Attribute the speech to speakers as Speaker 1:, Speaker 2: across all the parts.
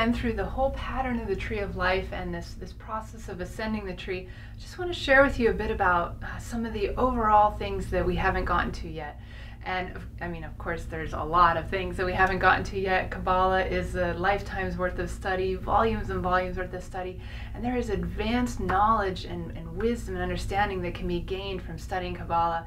Speaker 1: been through the whole pattern of the tree of life and this process of ascending the tree, I just want to share with you a bit about some of the overall things that we haven't gotten to yet. And I mean, of course, there's a lot of things that we haven't gotten to yet. Kabbalah is a lifetime's worth of study, volumes and volumes worth of study, and there is advanced knowledge and wisdom and understanding that can be gained from studying Kabbalah.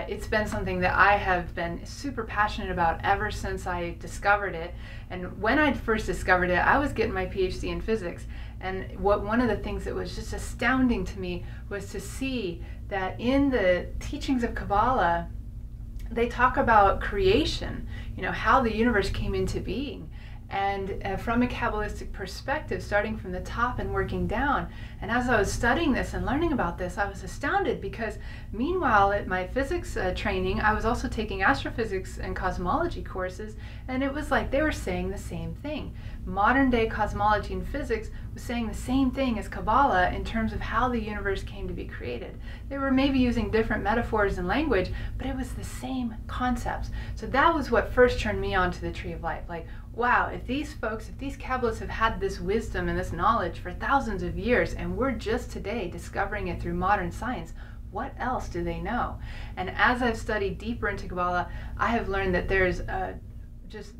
Speaker 1: It's been something that I have been super passionate about ever since I discovered it. And when I first discovered it, I was getting my PhD in physics. And one of the things that was just astounding to me was to see that in the teachings of Kabbalah, they talk about creation, how the universe came into being. And from a Kabbalistic perspective, starting from the top and working down. And as I was studying this and learning about this, I was astounded because meanwhile at my physics training, I was also taking astrophysics and cosmology courses, and it was like they were saying the same thing. Modern day cosmology and physics was saying the same thing as Kabbalah in terms of how the universe came to be created. They were maybe using different metaphors and language, but it was the same concepts. So that was what first turned me on to the Tree of Life. Like, wow, if these folks, if these Kabbalists have had this wisdom and this knowledge for thousands of years, and we're just today discovering it through modern science, what else do they know? And as I've studied deeper into Kabbalah, I have learned that there's a just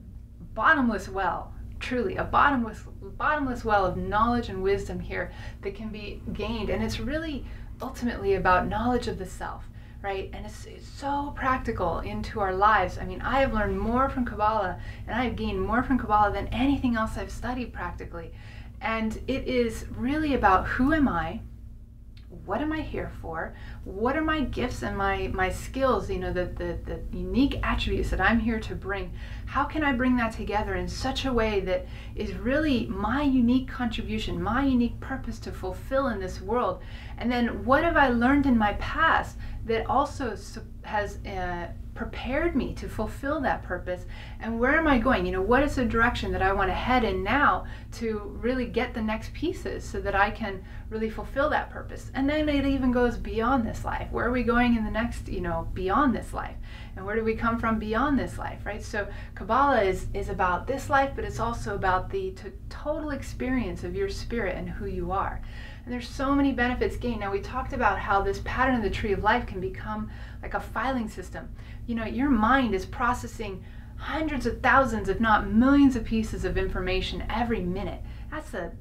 Speaker 1: bottomless well, truly a bottomless well of knowledge and wisdom here that can be gained. And it's really ultimately about knowledge of the self. Right? And it's so practical into our lives. I mean, I have learned more from Kabbalah, and I have gained more from Kabbalah than anything else I've studied practically. And it is really about who am I? What am I here for? What are my gifts and my skills, the unique attributes that I'm here to bring? How can I bring that together in such a way that is really my unique contribution, my unique purpose to fulfill in this world? And then what have I learned in my past that also has prepared me to fulfill that purpose? And where am I going? What is the direction that I want to head in now to really get the next pieces so that I can really fulfill that purpose? And then it even goes beyond this life. Where are we going in the next, beyond this life? And where do we come from beyond this life, right? So Kabbalah is about this life, but it's also about the total experience of your spirit and who you are. And there's so many benefits gained. Now, we talked about how this pattern of the tree of life can become like a filing system. Your mind is processing hundreds of thousands, if not millions of pieces of information every minute. That's a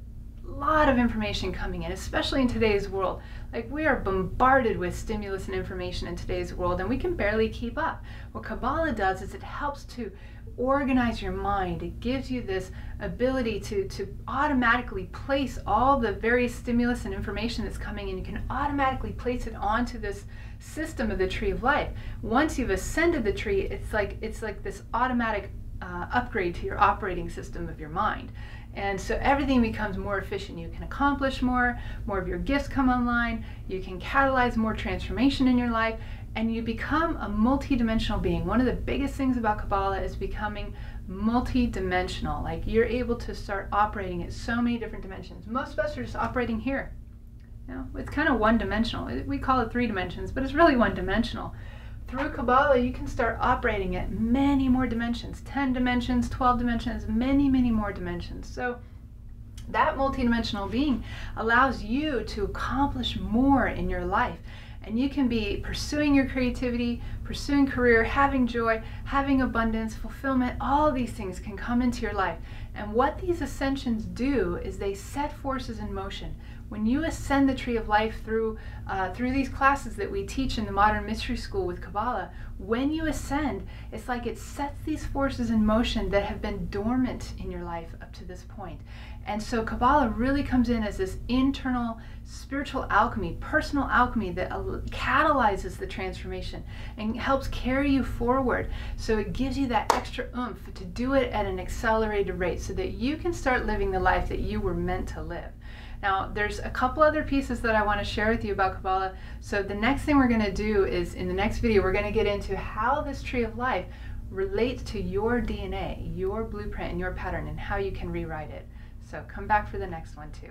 Speaker 1: lot of information coming in, especially in today's world. Like, we are bombarded with stimulus and information in today's world, and we can barely keep up. What Kabbalah does is it helps to organize your mind. It gives you this ability to automatically place all the various stimulus and information that's coming in. You can automatically place it onto this system of the tree of life. Once you've ascended the tree, it's like this automatic upgrade to your operating system of your mind. And so everything becomes more efficient. You can accomplish more of your gifts come online, you can catalyze more transformation in your life, and you become a multidimensional being. One of the biggest things about Kabbalah is becoming multidimensional. Like, you're able to start operating at so many different dimensions. Most of us are just operating here. It's kind of one-dimensional. We call it 3 dimensions, but it's really one-dimensional. Through Kabbalah, you can start operating at many more dimensions, 10 dimensions, 12 dimensions, many, many more dimensions. So that multidimensional being allows you to accomplish more in your life. And you can be pursuing your creativity, pursuing career, having joy, having abundance, fulfillment. All of these things can come into your life. And what these ascensions do is they set forces in motion. When you ascend the tree of life through these classes that we teach in the Modern Mystery School with Kabbalah, when you ascend, it's like it sets these forces in motion that have been dormant in your life up to this point. And so Kabbalah really comes in as this internal spiritual alchemy, personal alchemy that catalyzes the transformation and helps carry you forward. So it gives you that extra oomph to do it at an accelerated rate so that you can start living the life that you were meant to live. Now, there's a couple other pieces that I want to share with you about Kabbalah. So the next thing we're going to do is, in the next video, we're going to get into how this tree of life relates to your DNA, your blueprint, and your pattern, and how you can rewrite it. So come back for the next one too.